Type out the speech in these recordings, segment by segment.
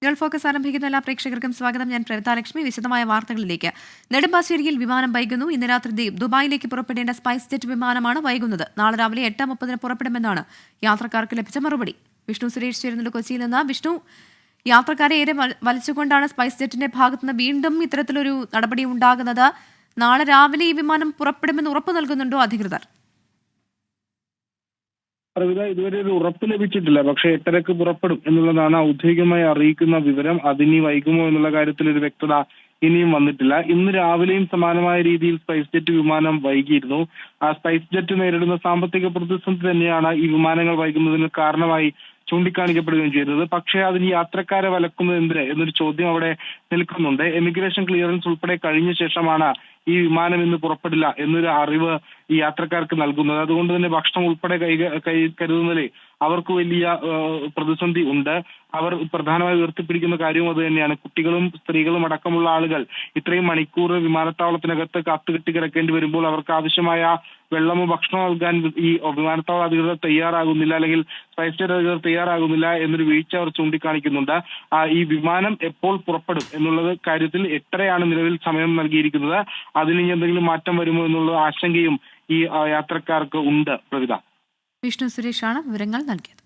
Gulf focus ആരംഭിക്കുന്ന എല്ലാ പ്രേക്ഷകർക്കും സ്വാഗതം. ഞാൻ പ്രവിതാലക്ഷ്മി. വിശദമായ വാർത്തകളിലേക്ക്. നെടുമ്പാശ്ശേരിയിൽ വിമാനം വൈകുന്നു. ഇന്ന് രാത്രി ദുബായിലേക്ക് പുറപ്പെടേണ്ട സ്പൈസ് ജെറ്റ് വിമാനമാണ് വൈകുന്നത്. നാളെ രാവിലെ 8:30 പുറപ്പെടുമെന്നാണ് യാത്രക്കാർക്ക് ലഭിച്ച മറുപടി. വിഷ്ണു സുരേഷ് ചേരുന്നുണ്ട് കൊച്ചിയിൽ നിന്ന്. വിഷ്ണു, യാത്രക്കാരെ ഏറെ വലിച്ചുകൊണ്ടാണ് സ്പൈസ് ജെറ്റിന്റെ ഭാഗത്തുനിന്ന് വീണ്ടും ഇത്തരത്തിലൊരു നടപടി ഉണ്ടാകുന്നത്. നാളെ രാവിലെ ഈ വിമാനം പുറപ്പെടുമെന്ന് ഉറപ്പ് നൽകുന്നുണ്ടോ അധികൃതർ? പ്രവിത, ഇതുവരെ ഒരു ഉറപ്പ് ലഭിച്ചിട്ടില്ല. പക്ഷെ 8:30 പുറപ്പെടും എന്നുള്ളതാണ് ഔദ്യോഗികമായി അറിയിക്കുന്ന വിവരം. അതിനി വൈകുമോ എന്നുള്ള കാര്യത്തിൽ ഒരു വ്യക്തത ഇനിയും വന്നിട്ടില്ല. ഇന്ന് രാവിലെയും സമാനമായ രീതിയിൽ സ്പൈസ് ജെറ്റ് വിമാനം വൈകിയിരുന്നു. ആ സ്പൈസ് ജെറ്റ് നേരിടുന്ന സാമ്പത്തിക പ്രതിസന്ധി തന്നെയാണ് ഈ വിമാനങ്ങൾ വൈകുന്നതിന് കാരണമായി ചൂണ്ടിക്കാണിക്കപ്പെടുകയും ചെയ്തത്. പക്ഷേ അതിന് യാത്രക്കാരെ വലക്കുന്നത് എന്തിന് എന്നൊരു ചോദ്യം അവിടെ നിൽക്കുന്നുണ്ട്. എമിഗ്രേഷൻ ക്ലിയറൻസ് ഉൾപ്പെടെ കഴിഞ്ഞ ശേഷമാണ് ഈ വിമാനം ഇന്ന് പുറപ്പെടില്ല എന്നൊരു അറിവ് ഈ യാത്രക്കാർക്ക് നൽകുന്നത്. അതുകൊണ്ട് തന്നെ ഭക്ഷണം ഉൾപ്പെടെ കരുതുന്നതിൽ അവർക്ക് വലിയ പ്രതിസന്ധി ഉണ്ട്. അവർ പ്രധാനമായി ഉയർത്തിപ്പിടിക്കുന്ന കാര്യവും അത് തന്നെയാണ്. കുട്ടികളും സ്ത്രീകളും അടക്കമുള്ള ആളുകൾ ഇത്രയും മണിക്കൂർ വിമാനത്താവളത്തിനകത്ത് കാത്തുകെട്ടി കിടക്കേണ്ടി വരുമ്പോൾ അവർക്ക് ആവശ്യമായ വെള്ളമോ ഭക്ഷണമോ നൽകാൻ ഈ വിമാനത്താവള അധികൃതർ തയ്യാറാകുന്നില്ല, അല്ലെങ്കിൽ സ്പൈസ് ജെറ്റ് അധികൃതർ തയ്യാറാകുന്നില്ല എന്നൊരു വീഴ്ച അവർ ചൂണ്ടിക്കാണിക്കുന്നുണ്ട്. ഈ വിമാനം എപ്പോൾ പുറപ്പെടും എന്നുള്ളത് കാര്യത്തിൽ 8:30 നിലവിൽ സമയം നൽകിയിരിക്കുന്നത്. അതിന് എന്തെങ്കിലും മാറ്റം വരുമോ എന്നുള്ള ആശങ്കയും ഈ യാത്രക്കാർക്ക് ഉണ്ട്. പ്രവിത, വിഷ്ണു സുരേഷാണ് വിവരങ്ങൾ നൽകിയത്.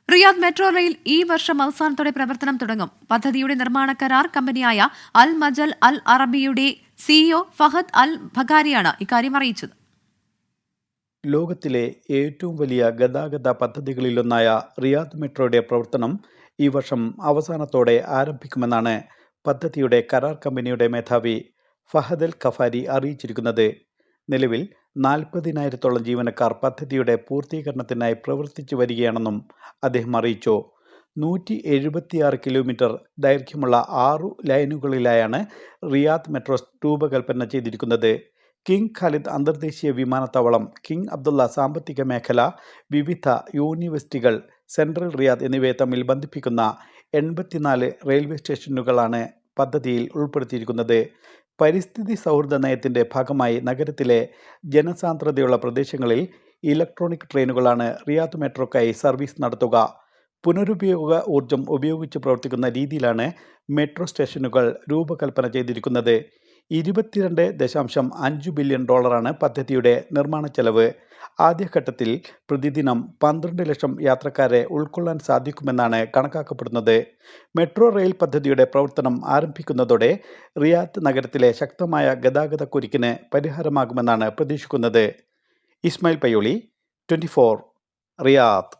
റിയാദ് മെട്രോ റെയിൽ ഈ വർഷം അവസാനത്തോടെ പ്രവർത്തനം തുടങ്ങും. പദ്ധതിയുടെ നിർമ്മാണ കരാർ കമ്പനിയായ അൽ മജൽ അൽ അറബിയുടെ സിഇഒ ഫഹദ് അൽ ഭഗാരിയാണ് ഇക്കാര്യം അറിയിച്ചത്. ലോകത്തിലെ ഏറ്റവും വലിയ ഗതാഗത പദ്ധതികളിലൊന്നായ റിയാദ് മെട്രോയുടെ പ്രവർത്തനം ഈ വർഷം അവസാനത്തോടെ ആരംഭിക്കുമെന്നാണ് പദ്ധതിയുടെ കരാർ കമ്പനിയുടെ മേധാവി ഫഹദ് അൽ ഖഫാരി അറിയിച്ചിരിക്കുന്നത്. നിലവിൽ 40,000-ഓളം ജീവനക്കാർ പദ്ധതിയുടെ പൂർത്തീകരണത്തിനായി പ്രവർത്തിച്ചു വരികയാണെന്നും അദ്ദേഹം അറിയിച്ചു. 176 കിലോമീറ്റർ ദൈർഘ്യമുള്ള 6 ലൈനുകളിലായാണ് റിയാദ് മെട്രോ രൂപകൽപ്പന ചെയ്തിരിക്കുന്നത്. കിങ് ഖാലിദ് അന്തർദേശീയ വിമാനത്താവളം, കിങ് അബ്ദുള്ള സാമ്പത്തിക മേഖല, വിവിധ യൂണിവേഴ്സിറ്റികൾ, സെൻട്രൽ റിയാദ് എന്നിവയെ തമ്മിൽ ബന്ധിപ്പിക്കുന്ന 84 റെയിൽവേ സ്റ്റേഷനുകളാണ് പദ്ധതിയിൽ ഉൾപ്പെടുത്തിയിരിക്കുന്നത്. പരിസ്ഥിതി സൗഹൃദ നയത്തിൻ്റെ ഭാഗമായി നഗരത്തിലെ ജനസാന്ദ്രതയുള്ള പ്രദേശങ്ങളിൽ ഇലക്ട്രോണിക് ട്രെയിനുകളാണ് റിയാദ് മെട്രോക്കായി സർവീസ് നടത്തുക. പുനരുപയോഗ ഊർജം ഉപയോഗിച്ച് പ്രവർത്തിക്കുന്ന രീതിയിലാണ് മെട്രോ സ്റ്റേഷനുകൾ രൂപകൽപ്പന ചെയ്തിരിക്കുന്നത്. $22.5 ബില്യൺ പദ്ധതിയുടെ നിർമ്മാണ ചെലവ്. ആദ്യഘട്ടത്തിൽ പ്രതിദിനം 12 ലക്ഷം യാത്രക്കാരെ ഉൾക്കൊള്ളാൻ സാധിക്കുമെന്നാണ് കണക്കാക്കപ്പെടുന്നത്. മെട്രോ റെയിൽ പദ്ധതിയുടെ പ്രവർത്തനം ആരംഭിക്കുന്നതോടെ റിയാദ് നഗരത്തിലെ ശക്തമായ ഗതാഗത കുരുക്കിന് പരിഹാരമാകുമെന്നാണ് പ്രതീക്ഷിക്കുന്നത്. ഇസ്മായിൽ പയ്യോളി, 24 റിയാദ്.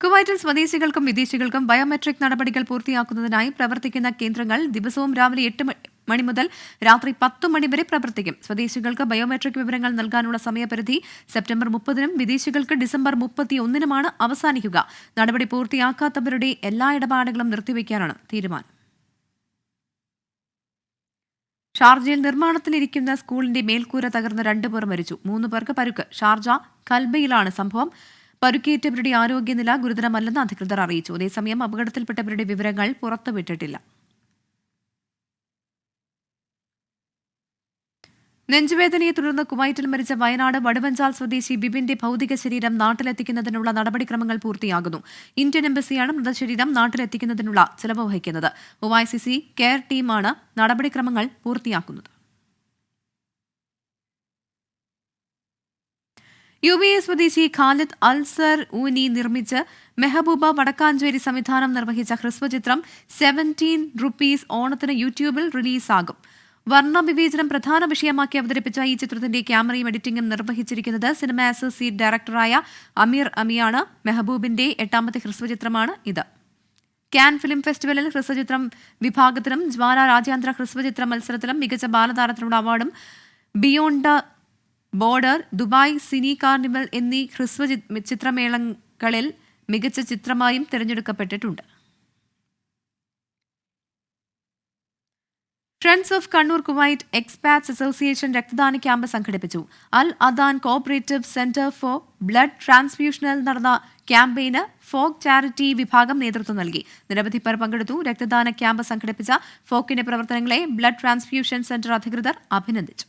കുവൈറ്റിൽ സ്വദേശികൾക്കും വിദേശികൾക്കും ബയോമെട്രിക് നടപടികൾ പൂർത്തിയാക്കുന്നതിനായി പ്രവർത്തിക്കുന്ന കേന്ദ്രങ്ങൾ ദിവസവും രാവിലെ 8 മണി മുതൽ രാത്രി 10 മണി വരെ പ്രവർത്തിക്കും. സ്വദേശികൾക്ക് ബയോമെട്രിക് വിവരങ്ങൾ നൽകാനുള്ള സമയപരിധി സെപ്റ്റംബർ 30-നും വിദേശികൾക്ക് ഡിസംബർ 31-നുമാണ് അവസാനിക്കുക. നടപടി പൂർത്തിയാക്കാത്തവരുടെ എല്ലാ ഇടപാടുകളും നിർത്തിവെക്കാനാണ് തീരുമാനം. ഷാർജയിൽ നിർമ്മാണത്തിലിരിക്കുന്ന സ്കൂളിന്റെ മേൽക്കൂര തകർന്ന് 2 പേർ മരിച്ചു. 3 പേർക്ക് പരുക്ക്. ഷാർജ കൽബയിലാണ് സംഭവം. പരുക്കേറ്റവരുടെ ആരോഗ്യനില ഗുരുതരമല്ലെന്ന് അധികൃതർ അറിയിച്ചു. അതേസമയം അപകടത്തിൽപ്പെട്ടവരുടെ വിവരങ്ങൾ പുറത്തുവിട്ടിട്ടില്ല. നെഞ്ചുവേദനയെ തുടർന്ന് കുവൈറ്റിൽ മരിച്ച വയനാട് വടുവഞ്ചാൽ സ്വദേശി ബിബിന്റെ ഭൗതിക ശരീരം നാട്ടിലെത്തിക്കുന്നതിനുള്ള നടപടിക്രമങ്ങൾ പൂർത്തിയാകുന്നു. ഇന്ത്യൻ എംബസിയാണ് മൃതശരീരം നാട്ടിലെത്തിക്കുന്നതിനുള്ള ചെലവ് വഹിക്കുന്നത്. OICC കെയർ ടീമാണ് നടപടിക്രമങ്ങൾ പൂർത്തിയാക്കുന്നത്. UAE സ്വദേശി ഖാലിദ് അൽസർ ഊനി നിർമ്മിച്ച് മെഹബൂബ വടക്കാഞ്ചേരി സംവിധാനം നിർവഹിച്ച ഹ്രസ്വചിത്രം 17 റുപ്പീസ് ഓണത്തിന് യൂട്യൂബിൽ റിലീസാകും. വർണ്ണവിവേചനം പ്രധാന വിഷയമാക്കി അവതരിപ്പിച്ച ഈ ചിത്രത്തിന്റെ ക്യാമറയും എഡിറ്റിംഗും നിർവഹിച്ചിരിക്കുന്നത് സിനിമ അസോസിയേറ്റ് ഡയറക്ടറായ അമീർ അമിയാണ്. മെഹബൂബിന്റെ 8ാമത്തെ ഹ്രസ്വചിത്രമാണ് ഇത്. കാൻ ഫിലിം ഫെസ്റ്റിവലിൽ ഹ്രസ്വചിത്രം വിഭാഗത്തിലും ജ്വാല രാജ്യാന്തര ഹ്രസ്വചിത്ര മത്സരത്തിലും മികച്ച ബാലതാരത്തിനുള്ള അവാർഡും beyond border, Dubai cine carnival എന്നീ ചിത്രമേളകളിൽ മികച്ച ചിത്രമായും തിരഞ്ഞെടുക്കപ്പെട്ടിട്ടുണ്ട്. Friends of Kannur Kuwait expats association രക്തദാന ക്യാമ്പ് സംഘടിപ്പിച്ചു. Al Adan cooperative centre for blood ട്രാൻസ്ഫ്യൂഷനിൽ നടന്ന ക്യാമ്പയിന് ഫോക്ക് ചാരിറ്റി വിഭാഗം നേതൃത്വം നൽകി. നിരവധി പേർ പങ്കെടുത്തു. രക്തദാന ക്യാമ്പ് സംഘടിപ്പിച്ച ഫോക്കിന്റെ പ്രവർത്തനങ്ങളെ ബ്ലഡ് ട്രാൻസ്ഫ്യൂഷൻ സെന്റർ അധികൃതർ അഭിനന്ദിച്ചു.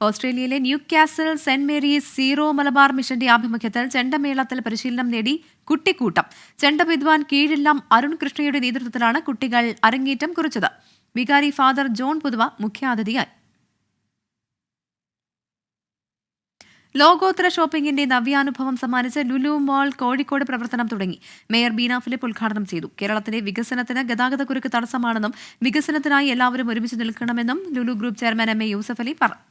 ഓസ്ട്രേലിയയിലെ Newcastle saint Mary's zero Malabar മിഷന്റെ ആഭിമുഖ്യത്തിൽ ചെണ്ടമേളത്തിൽ പരിശീലനം നേടി കുട്ടിക്കൂട്ടം. ചെണ്ട വിദ്വാൻ കീഴില്ലം അരുൺ കൃഷ്ണയുടെ നേതൃത്വത്തിലാണ് കുട്ടികൾ അരങ്ങേറ്റം കുറിച്ചത്. വികാരി ഫാദർ ജോൺ പുതുവ മുഖ്യാതിഥിയായി. ലോകോത്തര ഷോപ്പിംഗിന്റെ നവ്യാനുഭവം സമ്മാനിച്ച് ലുലു മാൾ കോഴിക്കോട് പ്രവർത്തനം തുടങ്ങി. മേയർ ബീന ഫിലിപ്പ് ഉദ്ഘാടനം ചെയ്തു. കേരളത്തിന്റെ വികസനത്തിന് ഗതാഗതക്കുരുക്ക് തടസ്സമാണെന്നും വികസനത്തിനായി എല്ലാവരും ഒരുമിച്ച് നിൽക്കണമെന്നും Lulu group chairman M A Yusuff Ali പറഞ്ഞു.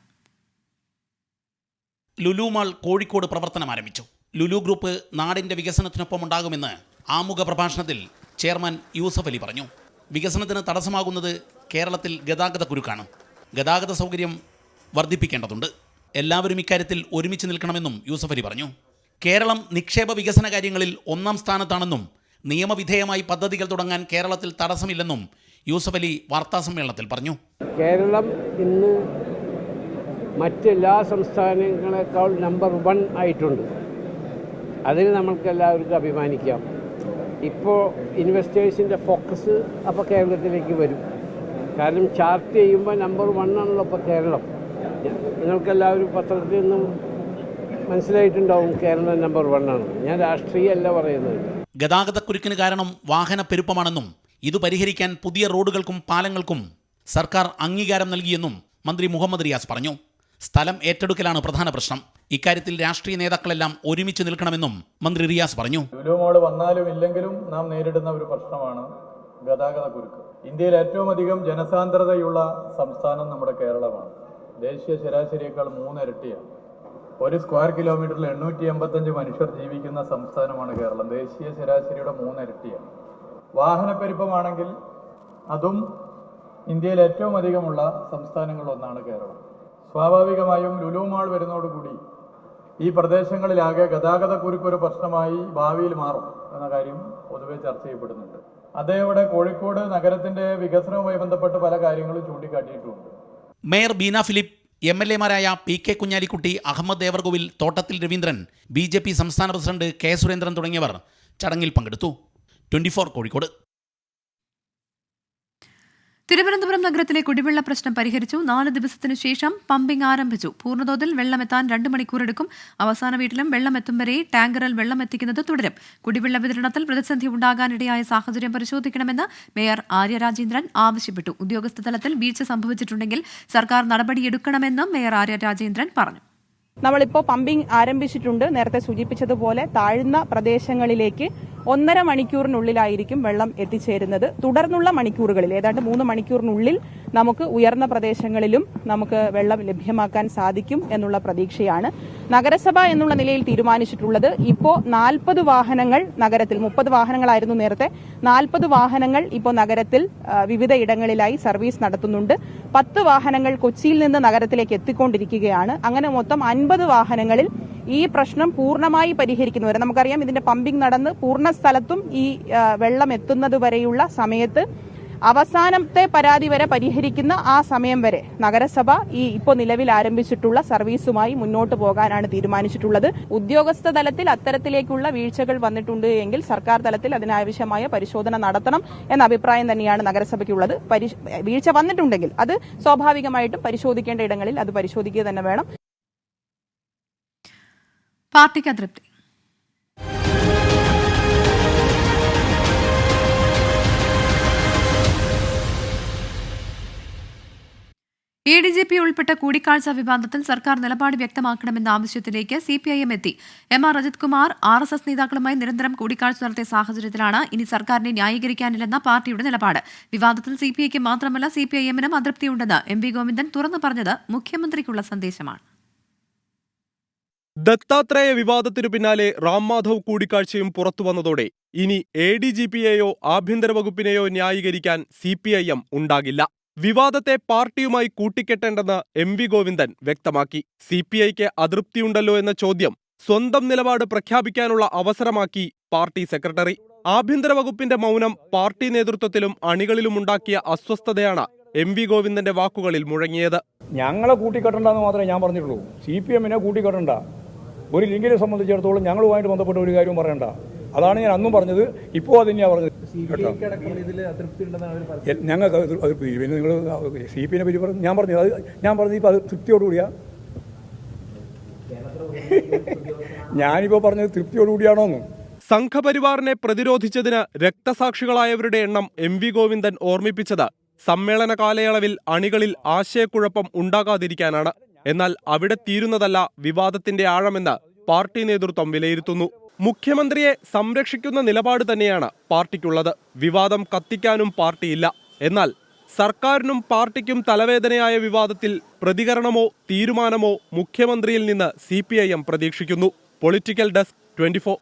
ലുലു മാൾ കോഴിക്കോട് പ്രവർത്തനം ആരംഭിച്ചു. ലുലു ഗ്രൂപ്പ് നാടിന്റെ വികസനത്തിനൊപ്പം ഉണ്ടാകുമെന്ന് ആമുഖ പ്രഭാഷണത്തിൽ ചെയർമാൻ യൂസഫ് അലി പറഞ്ഞു. വികസനത്തിന് തടസ്സമാകുന്നത് കേരളത്തിൽ ഗതാഗതക്കുരുക്കാണ്. ഗതാഗത സൗകര്യം വർദ്ധിപ്പിക്കേണ്ടതുണ്ട്. എല്ലാവരും ഇക്കാര്യത്തിൽ ഒരുമിച്ച് നിൽക്കണമെന്നും യൂസഫ് അലി പറഞ്ഞു. കേരളം നിക്ഷേപ വികസന കാര്യങ്ങളിൽ 1ാം സ്ഥാനത്താണെന്നും നിയമവിധേയമായി പദ്ധതികൾ തുടങ്ങാൻ കേരളത്തിൽ തടസ്സമില്ലെന്നും യൂസഫ് അലി വാർത്താസമ്മേളനത്തിൽ പറഞ്ഞു. കേരളം ഇന്ന് മറ്റെല്ലാ സംസ്ഥാനങ്ങളെക്കാൾ നമ്പർ 1 ആയിട്ടുണ്ട്. അതിന് നമ്മൾക്ക് എല്ലാവർക്കും അഭിമാനിക്കാം. ഇപ്പോൾ ഇൻവെസ്റ്റേഴ്സിൻ്റെ ഫോക്കസ് അപ്പോൾ കേരളത്തിലേക്ക് വരും. കാരണം ചാർട്ട് ചെയ്യുമ്പോൾ നമ്പർ 1 ആണല്ലോ ഇപ്പോൾ കേരളം. നിങ്ങൾക്കെല്ലാവരും പത്രത്തിൽ നിന്നും മനസ്സിലായിട്ടുണ്ടാവും കേരളം നമ്പർ 1 ആണ്. ഞാൻ രാഷ്ട്രീയമല്ല പറയുന്നത്. ഗതാഗതക്കുരുക്കിന് കാരണം വാഹന പെരുപ്പമാണെന്നും ഇത് പരിഹരിക്കാൻ പുതിയ റോഡുകൾക്കും പാലങ്ങൾക്കും സർക്കാർ അംഗീകാരം നൽകിയെന്നും മന്ത്രി മുഹമ്മദ് റിയാസ് പറഞ്ഞു. സ്ഥലം ഏറ്റെടുക്കലാണ് പ്രധാന പ്രശ്നം. ഇക്കാര്യത്തിൽ രാഷ്ട്രീയ നേതാക്കളെല്ലാം ഒരുമിച്ച് നിൽക്കണമെന്നും മന്ത്രി റിയാസ് പറഞ്ഞു. ലുലു മാൾ വന്നാലും ഇല്ലെങ്കിലും നാം നേരിടുന്ന ഒരു പ്രശ്നമാണ് ഗതാഗതക്കുരുക്ക്. ഇന്ത്യയിൽ ഏറ്റവും അധികം ജനസാന്ദ്രതയുള്ള സംസ്ഥാനം നമ്മുടെ കേരളമാണ്. ദേശീയ ശരാശരിയേക്കാൾ 3 ഇരട്ടിയാണ്. ഒരു സ്ക്വയർ കിലോമീറ്ററിൽ 885 മനുഷ്യർ ജീവിക്കുന്ന സംസ്ഥാനമാണ് കേരളം. ദേശീയ ശരാശരിയുടെ 3 ഇരട്ടിയാണ്. വാഹനപ്പെരുപ്പമാണെങ്കിൽ അതും ഇന്ത്യയിൽ ഏറ്റവും അധികമുള്ള സംസ്ഥാനങ്ങളിലൊന്നാണ് കേരളം. സ്വാഭാവികമായും ലുലു മാൾ വരുന്നതോടുകൂടി ഈ പ്രദേശങ്ങളിലാകെ ഗതാഗതക്കുരുക്കൊരു പ്രശ്നമായി ഭാവിയിൽ മാറും എന്ന കാര്യം പൊതുവെ ചർച്ച ചെയ്യപ്പെടുന്നുണ്ട്. അതേപോലെ കോഴിക്കോട് നഗരത്തിൻ്റെ വികസനവുമായി ബന്ധപ്പെട്ട് പല കാര്യങ്ങളും ചൂണ്ടിക്കാട്ടിയിട്ടുമുണ്ട്. മേയർ ബീന ഫിലിപ്പ്, MLA-മാരായ PK കുഞ്ഞാലിക്കുട്ടി, അഹമ്മദ് ദേവർകോവിൽ, തോട്ടത്തിൽ രവീന്ദ്രൻ, BJP സംസ്ഥാന പ്രസിഡന്റ് K സുരേന്ദ്രൻ തുടങ്ങിയവർ ചടങ്ങിൽ പങ്കെടുത്തു. 24 കോഴിക്കോട്. തിരുവനന്തപുരം നഗരത്തിലെ കുടിവെള്ള പ്രശ്നം പരിഹരിച്ചു. 4 ദിവസത്തിനു ശേഷം പമ്പിംഗ് ആരംഭിച്ചു. പൂർണ്ണതോതിൽ വെള്ളമെത്താൻ 2 മണിക്കൂർ എടുക്കും. അവസാന വീട്ടിലും വെള്ളം എത്തും വരെ ടാങ്കറിൽ വെള്ളം എത്തിക്കുന്നത് തുടരും. കുടിവെള്ള വിതരണത്തിൽ പ്രതിസന്ധി ഉണ്ടാകാനിടയായ സാഹചര്യം പരിശോധിക്കണമെന്ന് മേയർ ആര്യ രാജേന്ദ്രൻ ആവശ്യപ്പെട്ടു. ഉദ്യോഗസ്ഥ തലത്തിൽ വീഴ്ച സംഭവിച്ചിട്ടുണ്ടെങ്കിൽ സർക്കാർ നടപടിയെടുക്കണമെന്നും മേയർ ആര്യ രാജേന്ദ്രൻ പറഞ്ഞു. നമ്മളിപ്പോൾ പമ്പിംഗ് ആരംഭിച്ചിട്ടുണ്ട്. നേരത്തെ സൂചിപ്പിച്ചതുപോലെ താഴ്ന്ന പ്രദേശങ്ങളിലേക്ക് 1.5 മണിക്കൂറിനുള്ളിലായിരിക്കും വെള്ളം എത്തിച്ചേരുന്നത്. തുടർന്നുള്ള മണിക്കൂറുകളിൽ ഏതാണ്ട് 3 മണിക്കൂറിനുള്ളിൽ നമുക്ക് ഉയർന്ന പ്രദേശങ്ങളിലും നമുക്ക് വെള്ളം ലഭ്യമാക്കാൻ സാധിക്കും എന്നുള്ള പ്രതീക്ഷയാണ്. നഗരസഭ എന്നുള്ള നിലയിൽ തീരുമാനിച്ചിട്ടുള്ളത് ഇപ്പോൾ 40 വാഹനങ്ങൾ നഗരത്തിൽ, 30 വാഹനങ്ങളായിരുന്നു നേരത്തെ, 40 വാഹനങ്ങൾ ഇപ്പോൾ നഗരത്തിൽ വിവിധ ഇടങ്ങളിലായി സർവീസ് നടത്തുന്നുണ്ട്. 10 വാഹനങ്ങൾ കൊച്ചിയിൽ നിന്ന് നഗരത്തിലേക്ക് എത്തിക്കൊണ്ടിരിക്കുകയാണ്. അങ്ങനെ മൊത്തം 50 വാഹനങ്ങളിൽ ഈ പ്രശ്നം പൂർണ്ണമായി പരിഹരിക്കുന്നവരെ, നമുക്കറിയാം ഇതിന്റെ പമ്പിംഗ് നടന്ന് പൂർണ്ണ സ്ഥലത്തും ഈ വെള്ളം എത്തുന്നത് വരെയുള്ള സമയത്ത് അവസാനത്തെ പരാതി വരെ പരിഹരിക്കുന്ന ആ സമയം വരെ നഗരസഭ ഈ ഇപ്പോൾ നിലവിൽ ആരംഭിച്ചിട്ടുള്ള സർവീസുമായി മുന്നോട്ട് പോകാനാണ് തീരുമാനിച്ചിട്ടുള്ളത്. ഉദ്യോഗസ്ഥ തലത്തിൽ അത്തരത്തിലേക്കുള്ള വീഴ്ചകൾ വന്നിട്ടുണ്ട് എങ്കിൽ സർക്കാർ തലത്തിൽ അതിനാവശ്യമായ പരിശോധന നടത്തണം എന്ന അഭിപ്രായം തന്നെയാണ് നഗരസഭയ്ക്കുള്ളത്. വീഴ്ച വന്നിട്ടുണ്ടെങ്കിൽ അത് സ്വാഭാവികമായിട്ടും പരിശോധിക്കേണ്ട ഇടങ്ങളിൽ അത് പരിശോധിക്കുക തന്നെ വേണം. പാർട്ടിക്ക് അതൃപ്തി. ADGP ഉൾപ്പെട്ട കൂടിക്കാഴ്ച വിവാദത്തിൽ സർക്കാർ നിലപാട് വ്യക്തമാക്കണമെന്ന ആവശ്യത്തിലേക്ക് CPIM എത്തി. MR അജിത് കുമാർ RSS നേതാക്കളുമായി നിരന്തരം കൂടിക്കാഴ്ച നടത്തിയ സാഹചര്യത്തിലാണ് ഇനി സർക്കാരിനെ ന്യായീകരിക്കാനില്ലെന്ന പാർട്ടിയുടെ നിലപാട്. വിവാദത്തിൽ CPIക്ക് മാത്രമല്ല CPIM-നും അതൃപ്തിയുണ്ടെന്ന് MV ഗോവിന്ദൻ തുറന്നു പറഞ്ഞത് മുഖ്യമന്ത്രിക്കുള്ള സന്ദേശമാണ്. ദത്താത്രേയ വിവാദത്തിനു പിന്നാലെ റാം മാധവ് കൂടിക്കാഴ്ചയും പുറത്തുവന്നതോടെ ഇനി ADGP-യെയോ ആഭ്യന്തര വകുപ്പിനെയോ ന്യായീകരിക്കാൻ CPIM ഉണ്ടാകില്ല. വിവാദത്തെ പാർട്ടിയുമായി കൂട്ടിക്കെട്ടേണ്ടെന്ന് MV ഗോവിന്ദൻ വ്യക്തമാക്കി. CPIക്ക് അതൃപ്തിയുണ്ടല്ലോ എന്ന ചോദ്യം സ്വന്തം നിലപാട് പ്രഖ്യാപിക്കാനുള്ള അവസരമാക്കി പാർട്ടി സെക്രട്ടറി. ആഭ്യന്തര വകുപ്പിന്റെ മൗനം പാർട്ടി നേതൃത്വത്തിലും അണികളിലും ഉണ്ടാക്കിയ അസ്വസ്ഥതയാണ് MV ഗോവിന്ദന്റെ വാക്കുകളിൽ മുഴങ്ങിയത്. ഞങ്ങളെ കൂട്ടിക്കെട്ടണ്ടെന്ന് മാത്രമേ ഞാൻ പറഞ്ഞിട്ടുള്ളൂ. CPM-നെ കൂട്ടിക്കെട്ടണ്ട. ഒരു ലിങ്കിനെ സംബന്ധിച്ചിടത്തോളം ഞങ്ങളുമായിട്ട് ബന്ധപ്പെട്ട ഒരു കാര്യവും പറയണ്ട. അതാണ് ഞാൻ അന്നും പറഞ്ഞത്, ഇപ്പോൾ അത് തന്നെയാണ് പറഞ്ഞത്. ഞങ്ങൾക്ക് അതൃപ്തി. പിന്നെ നിങ്ങൾ CPM-നെ പറ്റി പറഞ്ഞു, ഞാൻ പറഞ്ഞത് ഇപ്പോൾ അത് തൃപ്തിയോടുകൂടിയാണ് ഞാനിപ്പോൾ പറഞ്ഞത് തൃപ്തിയോടുകൂടിയാണോന്ന്. സംഘപരിവാറിനെ പ്രതിരോധിച്ചതിന് രക്തസാക്ഷികളായവരുടെ എണ്ണം എം വി ഗോവിന്ദൻ ഓർമ്മിപ്പിച്ചത് സമ്മേളന കാലയളവിൽ അണികളിൽ ആശയക്കുഴപ്പം ഉണ്ടാകാതിരിക്കാനാണ്. എന്നാൽ അവിടെ തീരുന്നതല്ല വിവാദത്തിന്റെ ആഴമെന്ന് പാർട്ടി നേതൃത്വം വിലയിരുത്തുന്നു. മുഖ്യമന്ത്രിയെ സംരക്ഷിക്കുന്ന നിലപാട് തന്നെയാണ് പാർട്ടിക്കുള്ളത്. വിവാദം കത്തിക്കാനും പാർട്ടിയില്ല. എന്നാൽ സർക്കാരിനും പാർട്ടിക്കും തലവേദനയായ വിവാദത്തിൽ പ്രതികരണമോ തീരുമാനമോ മുഖ്യമന്ത്രിയിൽ നിന്ന് CPIM പ്രതീക്ഷിക്കുന്നു. Political desk 24.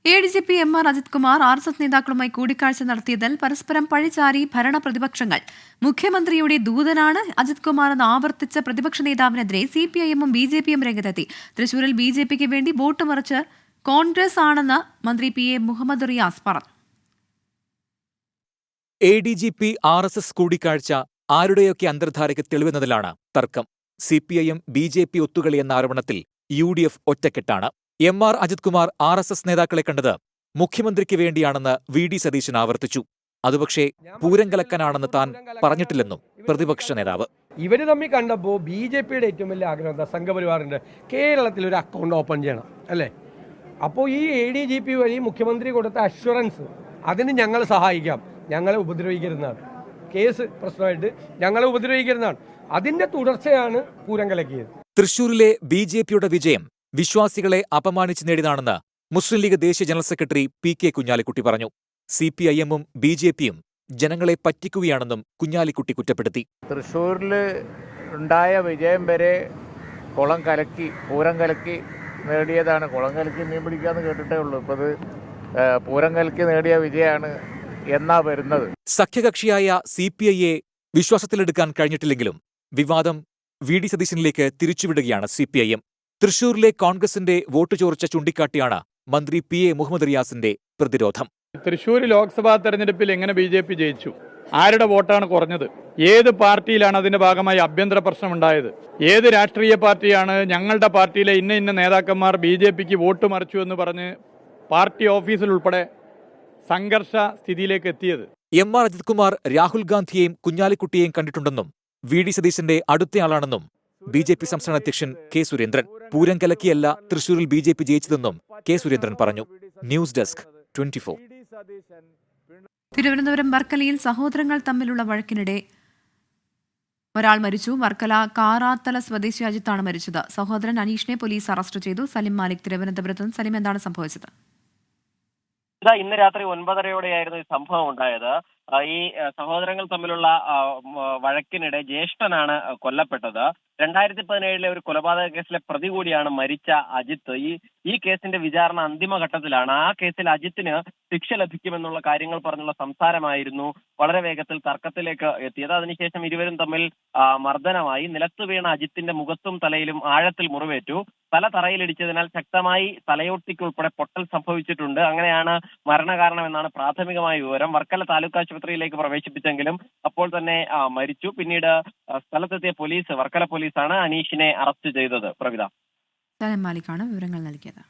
ADGP MR Ajith Kumar RSS നേതാക്കളുമായി കൂടിക്കാഴ്ച നടത്തിയതിൽ പരസ്പരം പഴിചാരി ഭരണ പ്രതിപക്ഷങ്ങൾ. മുഖ്യമന്ത്രിയുടെ ദൂതനാണ് അജിത് കുമാർ എന്ന് ആവർത്തിച്ച പ്രതിപക്ഷ നേതാവിനെതിരെ CPIM-ഉം BJP-യും രംഗത്തെത്തി. തൃശൂരിൽ BJP-ക്ക് വേണ്ടി വോട്ട് മറിച്ച് കോൺഗ്രസ് ആണെന്ന് മന്ത്രി PA മുഹമ്മദ് റിയാസ് പറഞ്ഞു. ADGP RSS കൂടിക്കാഴ്ച ആരുടെയൊക്കെ അന്തർധാരയ്ക്ക് തെളിവെന്നതിലാണ് തർക്കം. CPIM BJP ഒത്തുകളി എന്ന ആരോപണത്തിൽ UDF ഒറ്റക്കെട്ടാണ്. MR Ajith Kumar RSS നേതാക്കളെ കണ്ടത് മുഖ്യമന്ത്രിക്ക് വേണ്ടിയാണെന്ന് VD സതീശൻ ആവർത്തിച്ചു. അതുപക്ഷേ പൂരം കലക്കാനാണെന്ന് താൻ പറഞ്ഞിട്ടില്ലെന്നും പ്രതിപക്ഷ നേതാവ്. ഇവർ തമ്മിൽ കണ്ടപ്പോൾ BJP-യുടെ ഏറ്റവും വലിയ ആഗ്രഹം എന്താ? സംഘപരിവാറിൻ്റെ കേരളത്തിൽ ഒരു അക്കൗണ്ട് ഓപ്പൺ ചെയ്യണം അല്ലേ? അപ്പോൾ ഈ ADGP വഴി മുഖ്യമന്ത്രി കൊടുത്ത അഷ്വറൻസ്, അതിന് ഞങ്ങൾ സഹായിക്കാം, ഞങ്ങളെ ഉപദ്രവിക്കരുതെന്നാണ്. കേസ് പ്രശ്നമായിട്ട് ഞങ്ങളെ ഉപദ്രവിക്കരുതെന്നാണ്. അതിൻ്റെ തുടർച്ചയാണ് പൂരം കലക്കിയത്. തൃശൂരിലെ BJP-യുടെ വിജയം വിശ്വാസികളെ അപമാനിച്ച് നേടിയതാണെന്ന് മുസ്ലിം ലീഗ് ദേശീയ ജനറൽ സെക്രട്ടറി PK കുഞ്ഞാലിക്കുട്ടി പറഞ്ഞു. CPIM-ഉം BJP-യും ജനങ്ങളെ പറ്റിക്കുകയാണെന്നും കുഞ്ഞാലിക്കുട്ടി കുറ്റപ്പെടുത്തി. തൃശ്ശൂരിൽ ഉണ്ടായ വിജയം വരെ കുളം കലക്കി പൂരം കലക്കി നേടിയതാണ്. കുളം കലക്കി മീൻ പിടിക്കാന്ന് കേട്ടിട്ടേ ഉള്ളൂ. ഇപ്പോൾ ഇത് പൂരം കലക്കി നേടിയ വിജയമാണ് എന്നാ വരുന്നത്. സഖ്യകക്ഷിയായ CPI-യെ വിശ്വാസത്തിലെടുക്കാൻ കഴിഞ്ഞിട്ടില്ലെങ്കിലും വിവാദം VD സതീശനിലേക്ക് തിരിച്ചുവിടുകയാണ് CPIM. തൃശൂരിലെ കോൺഗ്രസിന്റെ വോട്ട് ചോർച്ച ചൂണ്ടിക്കാട്ടിയാണ് മന്ത്രി PA മുഹമ്മദ് റിയാസിന്റെ പ്രതിരോധം. തൃശ്ശൂർ ലോക്സഭാ തെരഞ്ഞെടുപ്പിൽ എങ്ങനെ BJP ജയിച്ചു? ആരുടെ വോട്ടാണ് കുറഞ്ഞത്? ഏത് പാർട്ടിയിലാണ് അതിന്റെ ഭാഗമായി ആഭ്യന്തര പ്രശ്നമുണ്ടായത്? ഏത് രാഷ്ട്രീയ പാർട്ടിയാണ് ഞങ്ങളുടെ പാർട്ടിയിലെ ഇന്ന നേതാക്കന്മാർ BJP-ക്ക് വോട്ട് മറിച്ചു എന്ന് പറഞ്ഞ് പാർട്ടി ഓഫീസിൽ ഉൾപ്പെടെ സംഘർഷ സ്ഥിതിയിലേക്ക് എത്തിയത്? MR അജിത് കുമാർ രാഹുൽ ഗാന്ധിയെയും കുഞ്ഞാലിക്കുട്ടിയെയും കണ്ടിട്ടുണ്ടെന്നും VD സതീശന്റെ അടുത്തയാളാണെന്നും BJP സംസ്ഥാന അധ്യക്ഷൻ K സുരേന്ദ്രൻ. പൂരം കലക്കിയല്ല തൃശൂരിൽ BJP ജയിച്ചതെന്നും K സുരേന്ദ്രൻ പറഞ്ഞു. News desk 24. തിരുവനന്തപുരം വർക്കലയിൽ സഹോദരങ്ങൾ തമ്മിലുള്ള വഴക്കിനിടെ ഒരാൾ മരിച്ചു. വർക്കല കാറാത്തല സ്വദേശി അജിത്താണ് മരിച്ചത്. സഹോദരൻ അനീഷിനെ പോലീസ് അറസ്റ്റ് ചെയ്തു. സലിം മാലിക് തിരുവനന്തപുരത്ത്. സലിം, എന്താണ് സംഭവിച്ചത്? ഇന്ന് രാത്രി 9:30യോടെയായിരുന്നു ഈ സംഭവം ഉണ്ടായത്. ഈ സഹോദരങ്ങൾ തമ്മിലുള്ള വഴക്കിനിടെ ജ്യേഷ്ഠനാണ് കൊല്ലപ്പെട്ടത്. 2017 ഒരു കൊലപാതക കേസിലെ പ്രതി കൂടിയാണ് മരിച്ച അജിത്ത്. ഈ കേസിന്റെ വിചാരണ അന്തിമഘട്ടത്തിലാണ്. ആ കേസിൽ അജിത്തിന് ശിക്ഷ ലഭിക്കുമെന്നുള്ള കാര്യങ്ങൾ പറഞ്ഞുള്ള സംസാരമായിരുന്നു വളരെ വേഗത്തിൽ തർക്കത്തിലേക്ക് എത്തിയത്. അതിനുശേഷം ഇരുവരും തമ്മിൽ മർദ്ദനമായി. നിലത്ത് വീണ അജിത്തിന്റെ മുഖത്തും തലയിലും ആഴത്തിൽ മുറിവേറ്റു. തല തറയിലിടിച്ചതിനാൽ ശക്തമായി തലയോട്ടിക്കുൾപ്പെടെ പൊട്ടൽ സംഭവിച്ചിട്ടുണ്ട്. അങ്ങനെയാണ് മരണകാരണമെന്നാണ് പ്രാഥമികമായ വിവരം. വർക്കല താലൂക്ക് ആശുപത്രിയിലേക്ക് പ്രവേശിപ്പിച്ചെങ്കിലും അപ്പോൾ തന്നെ മരിച്ചു. പിന്നീട് സ്ഥലത്തെത്തിയ പോലീസ്, വർക്കല പോലീസാണ് അനീഷിനെ അറസ്റ്റ് ചെയ്തത്. പ്രവിത, സലിം മാലിക്കാണ് വിവരങ്ങൾ നൽകിയത്.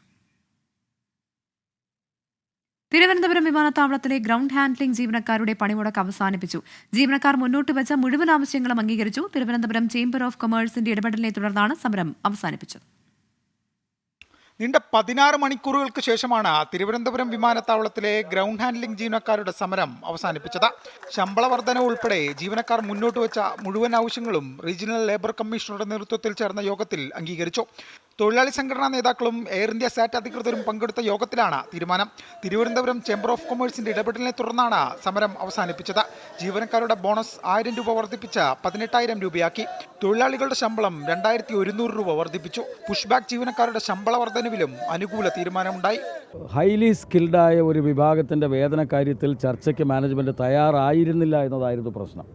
തിരുവനന്തപുരം വിമാനത്താവളത്തിലെ ഗ്രൗണ്ട് ഹാൻഡ്ലിംഗ് ജീവനക്കാരുടെ പണിമുടക്ക് അവസാനിപ്പിച്ചു. ജീവനക്കാർ മുന്നോട്ട് വെച്ച മുഴുവൻ ആവശ്യങ്ങളും അംഗീകരിച്ചു. തിരുവനന്തപുരം ചേംബർ ഓഫ് കൊമേഴ്സിന്റെ ഇടപെടലിനെ തുടർന്നാണ് സമരം അവസാനിപ്പിച്ചത്. നീണ്ട 16 മണിക്കൂറുകൾക്ക് ശേഷമാണ് തിരുവനന്തപുരം വിമാനത്താവളത്തിലെ ഗ്രൗണ്ട് ഹാൻഡ്ലിംഗ് ജീവനക്കാരുടെ സമരം അവസാനിപ്പിച്ചത്. ശമ്പള വർധന ഉൾപ്പെടെ ജീവനക്കാർ മുന്നോട്ട് വെച്ച മുഴുവൻ ആവശ്യങ്ങളും റീജിയണൽ ലേബർ കമ്മീഷണറുടെ നേതൃത്വത്തിൽ ചേർന്ന യോഗത്തിൽ അംഗീകരിച്ചു. തൊഴിലാളി സംഘടനാ നേതാക്കളും എയർ ഇന്ത്യ സാറ്റ് അധികൃതരും പങ്കെടുത്ത യോഗത്തിലാണ് തീരുമാനം. തിരുവനന്തപുരം ചേംബർ ഓഫ് കൊമേഴ്സിന്റെ ഇടപെടലിനെ തുടർന്നാണ് സമരം അവസാനിപ്പിച്ചത്. ജീവനക്കാരുടെ ബോണസ് 1000 രൂപ വർദ്ധിപ്പിച്ച് 18,000 രൂപയാക്കി. തൊഴിലാളികളുടെ ശമ്പളം 2100 രൂപ വർദ്ധിപ്പിച്ചു. പുഷ്ബാക്ക് ജീവനക്കാരുടെ ശമ്പള വർധനവിലും അനുകൂല തീരുമാനമുണ്ടായി. ഹൈലി സ്കിൽഡായ ഒരു വിഭാഗത്തിൻ്റെ വേതന കാര്യത്തിൽ ചർച്ചയ്ക്ക് മാനേജ്മെൻറ്റ് തയ്യാറായിരുന്നില്ല എന്നതായിരുന്നു പ്രശ്നം.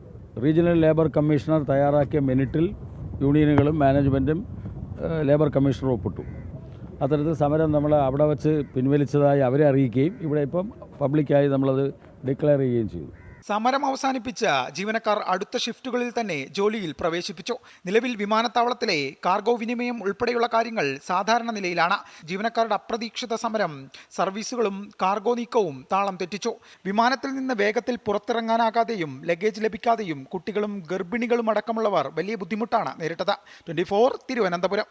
റീജിയണൽ ലേബർ കമ്മീഷണർ തയ്യാറാക്കിയ മിനിറ്റിൽ യൂണിയനുകളും മാനേജ്മെൻറ്റും ലേബർ കമ്മീഷണർ ഒപ്പിട്ടു. അത്തരത്തിൽ സമരം നമ്മൾ അവിടെ വച്ച് പിൻവലിച്ചതായി അവരെ അറിയിക്കുകയും ഇവിടെ ഇപ്പം പബ്ലിക്കായി നമ്മളത് ഡിക്ലെയർ ചെയ്യുകയും ചെയ്തു. സമരം അവസാനിപ്പിച്ച ജീവനക്കാർ അടുത്ത ഷിഫ്റ്റുകളിൽ തന്നെ ജോലിയിൽ പ്രവേശിപ്പിച്ചു. നിലവിൽ വിമാനത്താവളത്തിലെ കാർഗോ വിനിമയം ഉൾപ്പെടെയുള്ള കാര്യങ്ങൾ സാധാരണ നിലയിലാണ്. ജീവനക്കാരുടെ അപ്രതീക്ഷിത സമരം സർവീസുകളും കാർഗോ നീക്കവും താളം തെറ്റിച്ചു. വിമാനത്തിൽ നിന്ന് വേഗത്തിൽ പുറത്തിറങ്ങാനാകാതെയും ലഗേജ് ലഭിക്കാതെയും കുട്ടികളും ഗർഭിണികളും അടക്കമുള്ളവർ വലിയ ബുദ്ധിമുട്ടാണ് നേരിട്ടത്. 24 തിരുവനന്തപുരം.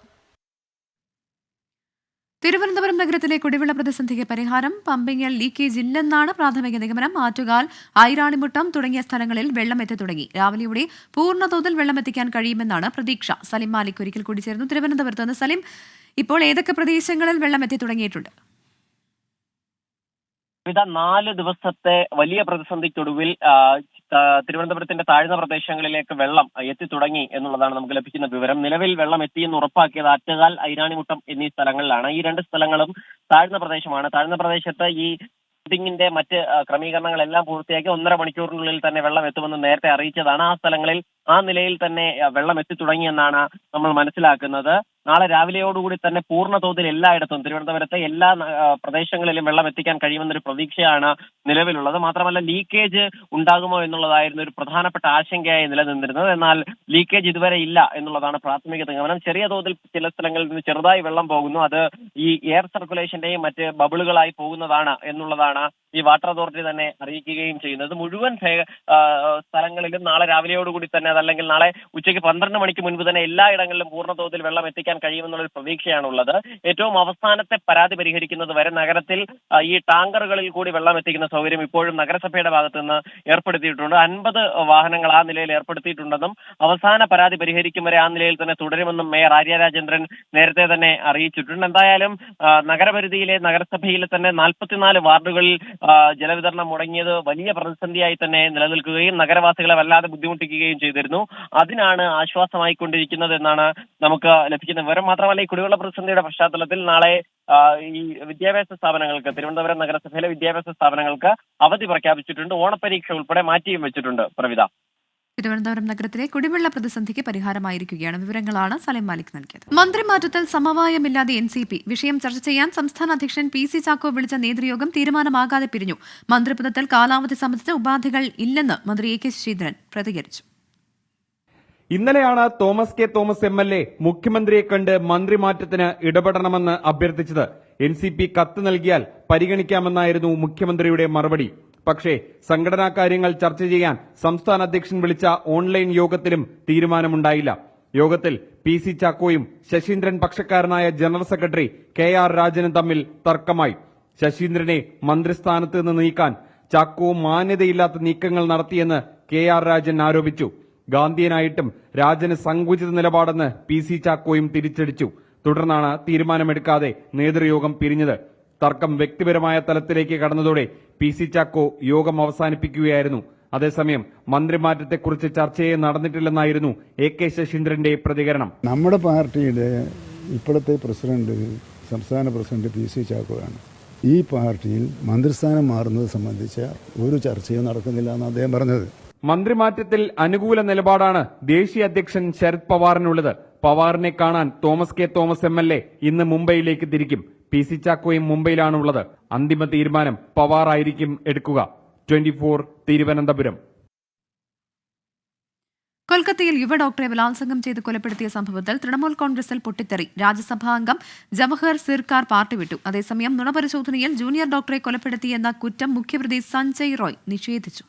തിരുവനന്തപുരം നഗരത്തിലെ കുടിവെള്ള പ്രതിസന്ധിക്ക് പരിഹാരം. പമ്പിങ്ങിൽ ലീക്കേജ് ഇല്ലെന്നാണ് പ്രാഥമിക നിഗമനം. ആറ്റുകാൽ, ഐരാണിമുട്ടം തുടങ്ങിയ സ്ഥലങ്ങളിൽ വെള്ളം എത്തി തുടങ്ങി. രാവിലെയോടെ പൂർണ്ണതോതിൽ വെള്ളം എത്തിക്കാൻ കഴിയുമെന്നാണ് പ്രതീക്ഷ. സലിം മാലിക് ഒരിക്കൽ കൂടി ചേർന്നു തിരുവനന്തപുരത്ത് നിന്ന്. സലിം, ഇപ്പോൾ ഏതൊക്കെ പ്രദേശങ്ങളിൽ വെള്ളം എത്തി തുടങ്ങിയിട്ടുണ്ട്? 4 ദിവസത്തെ വലിയ പ്രതിസന്ധിക്കൊടുവിൽ തിരുവനന്തപുരത്തിന്റെ താഴ്ന്ന പ്രദേശങ്ങളിലേക്ക് വെള്ളം എത്തി തുടങ്ങി എന്നുള്ളതാണ് നമുക്ക് ലഭിക്കുന്ന വിവരം. നിലവിൽ വെള്ളം എത്തിയെന്ന് ഉറപ്പാക്കിയത് ആറ്റുകാൽ, ഐരാണിമുട്ടം എന്നീ സ്ഥലങ്ങളിലാണ്. ഈ 2 സ്ഥലങ്ങളും താഴ്ന്ന പ്രദേശമാണ്. താഴ്ന്ന പ്രദേശത്ത് ഈ ിന്റെ മറ്റ് ക്രമീകരണങ്ങളെല്ലാം പൂർത്തിയാക്കി 1.5 മണിക്കൂറിനുള്ളിൽ തന്നെ വെള്ളം എത്തുമെന്ന് നേരത്തെ അറിയിച്ചതാണ്. ആ സ്ഥലങ്ങളിൽ ആ നിലയിൽ തന്നെ വെള്ളം എത്തി തുടങ്ങിയെന്നാണ് നമ്മൾ മനസ്സിലാക്കുന്നത്. നാളെ രാവിലെയോടുകൂടി തന്നെ പൂർണ്ണ തോതിൽ എല്ലായിടത്തും തിരുവനന്തപുരത്തെ എല്ലാ പ്രദേശങ്ങളിലും വെള്ളം എത്തിക്കാൻ കഴിയുമെന്നൊരു പ്രതീക്ഷയാണ് നിലവിലുള്ളത്. മാത്രമല്ല ലീക്കേജ് ഉണ്ടാകുമോ എന്നുള്ളതായിരുന്നു ഒരു പ്രധാനപ്പെട്ട ആശങ്കയായി നിലനിന്നിരുന്നത്. എന്നാൽ ലീക്കേജ് ഇതുവരെ ഇല്ല എന്നുള്ളതാണ് പ്രാഥമിക നിഗമനം. ചെറിയ തോതിൽ ചില സ്ഥലങ്ങളിൽ നിന്ന് ചെറുതായി വെള്ളം പോകുന്നു. അത് ഈ എയർ സർക്കുലേഷന്റെയും മറ്റ് ബബിളുകളായി പോകുന്നതാണ് എന്നുള്ളതാണ് ഈ വാട്ടർ അതോറിറ്റി തന്നെ അറിയിക്കുകയും ചെയ്യുന്നത്. മുഴുവൻ സ്ഥലങ്ങളിലും നാളെ രാവിലെയോടുകൂടി തന്നെ അതല്ലെങ്കിൽ നാളെ ഉച്ചയ്ക്ക് 12 മണിക്ക് മുൻപ് തന്നെ എല്ലായിടങ്ങളിലും പൂർണ്ണ തോതിൽ വെള്ളം എത്തിക്കാൻ കഴിയുമെന്നുള്ളൊരു പ്രതീക്ഷയാണുള്ളത്. ഏറ്റവും അവസാനത്തെ പരാതി പരിഹരിക്കുന്നത് വരെ നഗരത്തിൽ ഈ ടാങ്കറുകളിൽ കൂടി വെള്ളം എത്തിക്കുന്ന സൗകര്യം ഇപ്പോഴും നഗരസഭയുടെ ഭാഗത്ത് നിന്ന് ഏർപ്പെടുത്തിയിട്ടുണ്ട്. 50 വാഹനങ്ങൾ ആ നിലയിൽ ഏർപ്പെടുത്തിയിട്ടുണ്ടെന്നും അവസാന പരാതി പരിഹരിക്കും വരെ ആ നിലയിൽ തന്നെ തുടരുമെന്നും മേയർ ആര്യ രാജേന്ദ്രൻ നേരത്തെ തന്നെ അറിയിച്ചിട്ടുണ്ട്. എന്തായാലും നഗരപരിധിയിലെ നഗരസഭയിലെ തന്നെ 44 വാർഡുകളിൽ ജലവിതരണം മുടങ്ങിയത് വലിയ പ്രതിസന്ധിയായി തന്നെ നിലനിൽക്കുകയും നഗരവാസികളെ വല്ലാതെ ബുദ്ധിമുട്ടിക്കുകയും ചെയ്തിരുന്നു. അതിനാണ് ആശ്വാസമായിക്കൊണ്ടിരിക്കുന്നത് എന്നാണ് നമുക്ക് ലഭിക്കുന്ന വിവരം. മാത്രമല്ല ഈ കുടിവെള്ള പ്രതിസന്ധിയുടെ പശ്ചാത്തലത്തിൽ നാളെ ഈ വിദ്യാഭ്യാസ സ്ഥാപനങ്ങൾക്ക് തിരുവനന്തപുരം നഗരസഭയിലെ വിദ്യാഭ്യാസ സ്ഥാപനങ്ങൾക്ക് അവധി പ്രഖ്യാപിച്ചിട്ടുണ്ട്. ഓണപരീക്ഷ ഉൾപ്പെടെ മാറ്റിയും വെച്ചിട്ടുണ്ട്. പ്രവിധ, തിരുവനന്തപുരം നഗരത്തിലെ കുടിവെള്ള പ്രതിസന്ധിക്ക് പരിഹാരമായിരിക്കുകയാണ്. വിവരങ്ങളാണ് സലിം മാലിക് നൽകിയത്. മന്ത്രിമാറ്റത്തിൽ സമവായമില്ലാതെ NCP വിഷയം ചർച്ച ചെയ്യാൻ സംസ്ഥാന അധ്യക്ഷൻ PC ചാക്കോ വിളിച്ച നേതൃയോഗം തീരുമാനമാകാതെ പിരിഞ്ഞു. മന്ത്രിപദത്തിൽ കാലാവധി സംബന്ധിച്ച ഉപാധികൾ ഇല്ലെന്ന് മന്ത്രി AK ശശീന്ദ്രൻ പ്രതികരിച്ചു. ഇന്നലെയാണ് തോമസ് കെ തോമസ് MLA മുഖ്യമന്ത്രിയെ കണ്ട് മന്ത്രിമാറ്റത്തിന് ഇടപെടണമെന്ന് അഭ്യർത്ഥിച്ചത്. NCP കത്ത് നൽകിയാൽ പരിഗണിക്കാമെന്നായിരുന്നു മുഖ്യമന്ത്രിയുടെ മറുപടി. പക്ഷേ സംഘടനാ കാര്യങ്ങൾ ചർച്ച ചെയ്യാൻ സംസ്ഥാന അധ്യക്ഷൻ വിളിച്ച ഓൺലൈൻ യോഗത്തിലും തീരുമാനമുണ്ടായില്ല. യോഗത്തിൽ PC ചാക്കോയും ശശീന്ദ്രൻ പക്ഷക്കാരനായ ജനറൽ സെക്രട്ടറി KR രാജനും തമ്മിൽ തർക്കമായി. ശശീന്ദ്രനെ മന്ത്രിസ്ഥാനത്ത് നിന്ന് നീക്കാൻ ചാക്കോ മാന്യതയില്ലാത്ത നീക്കങ്ങൾ നടത്തിയെന്ന് KR രാജൻ ആരോപിച്ചു. ഗാന്ധിയനായിട്ടും രാജന് സങ്കുചിത നിലപാടെന്ന് PC ചാക്കോയും തിരിച്ചടിച്ചു. തുടർന്നാണ് തീരുമാനമെടുക്കാതെ നേതൃയോഗം പിരിഞ്ഞത്. തർക്കം വ്യക്തിപരമായ തലത്തിലേക്ക് കടന്നതോടെ PC ചാക്കോ യോഗം അവസാനിപ്പിക്കുകയായിരുന്നു. അതേസമയം മന്ത്രിമാറ്റത്തെക്കുറിച്ച് ചർച്ചയെ നടന്നിട്ടില്ലെന്നായിരുന്നു AK ശശീന്ദ്രന്റെ പ്രതികരണം. നമ്മുടെ പാർട്ടിയുടെ ഇപ്പോഴത്തെ പ്രസിഡന്റ് സംസ്ഥാന പ്രസിഡന്റ് PC ചാക്കോയാണ്. ഈ പാർട്ടിയിൽ മന്ത്രിസ്ഥാനം മാറുന്നത് സംബന്ധിച്ച ഒരു ചർച്ചയും നടക്കുന്നില്ല എന്ന് അദ്ദേഹം പറഞ്ഞത്. മന്ത്രിമാറ്റത്തിൽ അനുകൂല നിലപാടാണ് ദേശീയ അധ്യക്ഷൻ ശരത് പവാറിനുള്ളത്. പവാറിനെ കാണാൻ തോമസ് കെ തോമസ് MLA ഇന്ന് മുംബൈയിലേക്ക് തിരിക്കും. PC ചാക്കോയും മുംബൈയിലാണുള്ളത്. അന്തിമ തീരുമാനം പവാർ ആയിരിക്കും എടുക്കുക. 24 തിരുവനന്തപുരം. കൊൽക്കത്തയിൽ യുവ ഡോക്ടറെ ബലാത്സംഗം ചെയ്ത് കൊലപ്പെടുത്തിയ സംഭവത്തിൽ തൃണമൂൽ കോൺഗ്രസിൽ പൊട്ടിത്തെറി. രാജ്യസഭാ അംഗം ജവഹർ സിർക്കാർ പാർട്ടി വിട്ടു. അതേസമയം നുണപരിശോധനയിൽ ജൂനിയർ ഡോക്ടറെ കൊലപ്പെടുത്തിയെന്ന കുറ്റം മുഖ്യപ്രതി സഞ്ജയ് റോയ് നിഷേധിച്ചു.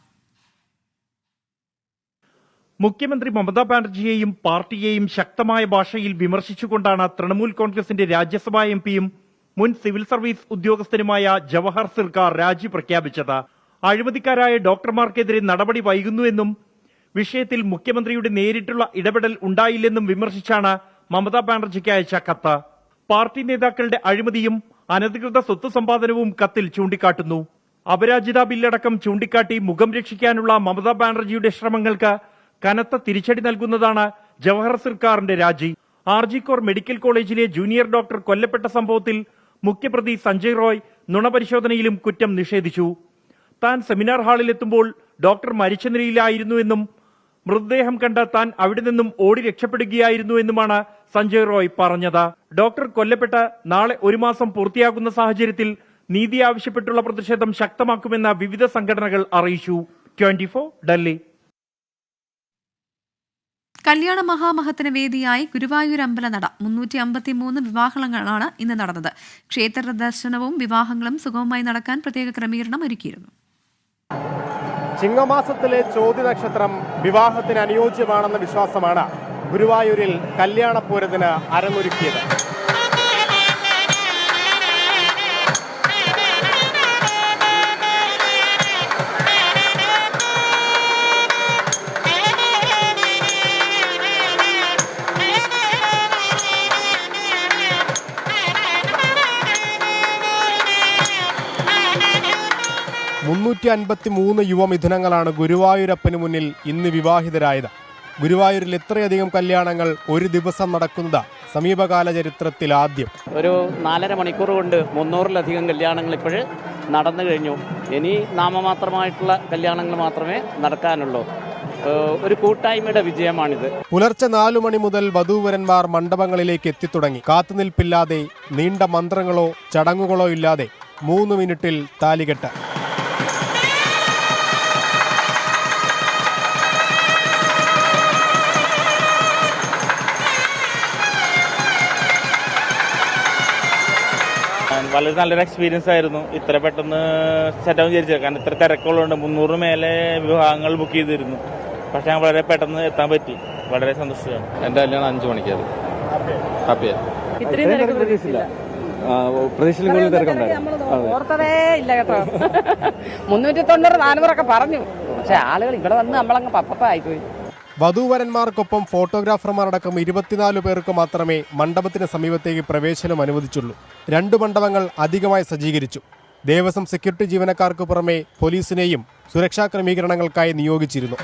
മുഖ്യമന്ത്രി മമതാ ബാനർജിയെയും പാർട്ടിയെയും ശക്തമായ ഭാഷയിൽ വിമർശിച്ചുകൊണ്ടാണ് തൃണമൂൽ കോൺഗ്രസിന്റെ രാജ്യസഭാ MPയും മുൻ സിവിൽ സർവീസ് ഉദ്യോഗസ്ഥനുമായ ജവഹർ സിർക്കാർ രാജി പ്രഖ്യാപിച്ചത്. അഴിമതിക്കാരായ ഡോക്ടർമാർക്കെതിരെ നടപടി വൈകുന്നുവെന്നും വിഷയത്തിൽ മുഖ്യമന്ത്രിയുടെ നേരിട്ടുള്ള ഇടപെടൽ ഉണ്ടായില്ലെന്നും വിമർശിച്ചാണ് മമതാ ബാനർജിക്ക് അയച്ച കത്ത്. പാർട്ടി നേതാക്കളുടെ അഴിമതിയും അനധികൃത സ്വത്ത് സമ്പാദനവും കത്തിൽ ചൂണ്ടിക്കാട്ടുന്നു. അപരാജിത ബില്ലടക്കം ചൂണ്ടിക്കാട്ടി മുഖം രക്ഷിക്കാനുള്ള മമതാ ബാനർജിയുടെ ശ്രമങ്ങൾക്ക് കനത്ത തിരിച്ചടി നൽകുന്നതാണ് ജവഹർ സിർക്കാറിന്റെ രാജി. RG കോർ മെഡിക്കൽ കോളേജിലെ ജൂനിയർ ഡോക്ടർ കൊല്ലപ്പെട്ട സംഭവത്തിൽ മുഖ്യപ്രതി സഞ്ജയ് റോയ് നുണപരിശോധനയിലും കുറ്റം നിഷേധിച്ചു. താൻ സെമിനാർ ഹാളിലെത്തുമ്പോൾ ഡോക്ടർ മരിച്ച നിലയിലായിരുന്നുവെന്നും മൃതദേഹം കണ്ട താൻ അവിടെ നിന്നും ഓടി രക്ഷപ്പെടുകയായിരുന്നുവെന്നുമാണ് സഞ്ജയ് റോയ് പറഞ്ഞത്. ഡോക്ടർ കൊല്ലപ്പെട്ട് നാളെ 1 മാസം പൂർത്തിയാകുന്ന സാഹചര്യത്തിൽ നീതി ആവശ്യപ്പെട്ടുള്ള പ്രതിഷേധം ശക്തമാക്കുമെന്ന് വിവിധ സംഘടനകൾ അറിയിച്ചു. 24 ഡൽഹി. കല്യാണ മഹാമഹത്തിന് വേദിയായി ഗുരുവായൂർ അമ്പലനട 353 വിവാഹങ്ങളാണ് ഇന്ന് നടന്നത്. ക്ഷേത്ര ദർശനവും വിവാഹങ്ങളും സുഗമമായി നടക്കാൻ പ്രത്യേക ക്രമീകരണം ഒരുക്കിയിരുന്നു. ചിങ്ങമാസത്തിലെ ചോതി നക്ഷത്രം വിവാഹത്തിന് അനുയോജ്യമാണെന്ന വിശ്വാസമാണ് ഗുരുവായൂരിൽ കല്യാണപ്പൂരത്തിന് അരങ്ങൊരുക്കിയത്. യുവമിഥുനങ്ങളാണ് ഗുരുവായൂരപ്പന് മുന്നിൽ ഇന്ന് വിവാഹിതരായത്. ഗുരുവായൂരിൽ ഇത്രയധികം കല്യാണങ്ങൾ ഒരു ദിവസം നടക്കുന്നത് സമീപകാല ചരിത്രത്തിൽ ആദ്യം. ഒരു 4.5 മണിക്കൂർ കൊണ്ട് 300-ലധികം കല്യാണങ്ങൾ ഇപ്പോഴ് നടന്നു കഴിഞ്ഞു. ഇനി നാമമാത്രമായിട്ടുള്ള കല്യാണങ്ങൾ മാത്രമേ നടക്കാനുള്ളൂ. ഒരു കൂട്ടായ്മയുടെ വിജയമാണിത്. പുലർച്ചെ 4 മണി മുതൽ വധൂവരന്മാർ മണ്ഡപങ്ങളിലേക്ക് എത്തിത്തുടങ്ങി. കാത്തുനിൽപ്പില്ലാതെ, നീണ്ട മന്ത്രങ്ങളോ ചടങ്ങുകളോ ഇല്ലാതെ 3 മിനിറ്റിൽ താലികെട്ട്. വളരെ നല്ലൊരു എക്സ്പീരിയൻസ് ആയിരുന്നു. ഇത്ര പെട്ടെന്ന് സെറ്റപ്പ് വിചാരിച്ചത്, കാരണം ഇത്ര തിരക്കുകളുണ്ട്. 300 മേലെ വിവാഹങ്ങൾ ബുക്ക് ചെയ്തിരുന്നു. പക്ഷെ ഞാൻ വളരെ പെട്ടെന്ന് എത്താൻ പറ്റി. വളരെ സന്തോഷമാണ്. എൻ്റെ കല്യാണം 5 മണിക്കായിരുന്നു. ഹാപ്പിയാണ്. ഓർത്തതേ ഇല്ല കേട്ടോ. 390-400 പറഞ്ഞു. പക്ഷെ ആളുകൾ ഇവിടെ വന്ന് നമ്മളങ്ങ് പപ്പായിപ്പോയി. വധൂവരന്മാർക്കൊപ്പം ഫോട്ടോഗ്രാഫർമാരടക്കം 24 പേർക്ക് മാത്രമേ മണ്ഡപത്തിന് സമീപത്തേക്ക് പ്രവേശനം അനുവദിച്ചുള്ളൂ. 2 മണ്ഡപങ്ങൾ അധികമായി സജ്ജീകരിച്ചു. ദേവസ്വം സെക്യൂരിറ്റി ജീവനക്കാർക്ക് പുറമെ പോലീസിനെയും സുരക്ഷാ ക്രമീകരണങ്ങൾക്കായി നിയോഗിച്ചിരുന്നു.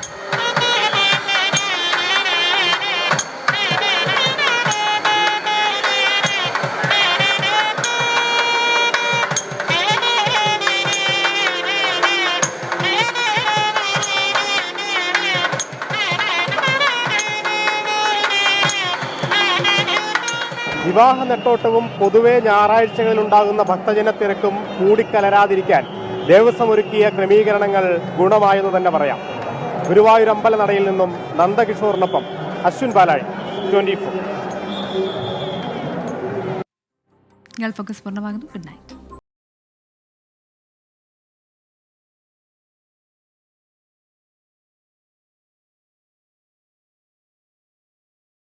വിവാഹ നെട്ടോട്ടവും പൊതുവെ ഞായറാഴ്ചകളിലുണ്ടാകുന്ന ഭക്തജനത്തിരക്കും കൂടിക്കലരാതിരിക്കാൻ ദേവസ്വം ഒരുക്കിയ ക്രമീകരണങ്ങൾ ഗുണമായെന്ന് തന്നെ പറയാം. ഗുരുവായൂർ അമ്പലനടയിൽ നിന്നും നന്ദകിഷോറിനൊപ്പം അശ്വിൻ പാലാഴി, 24. ഗൾഫ് ഫോക്കസ് പൂർണ്ണമാകുന്നു. Good night.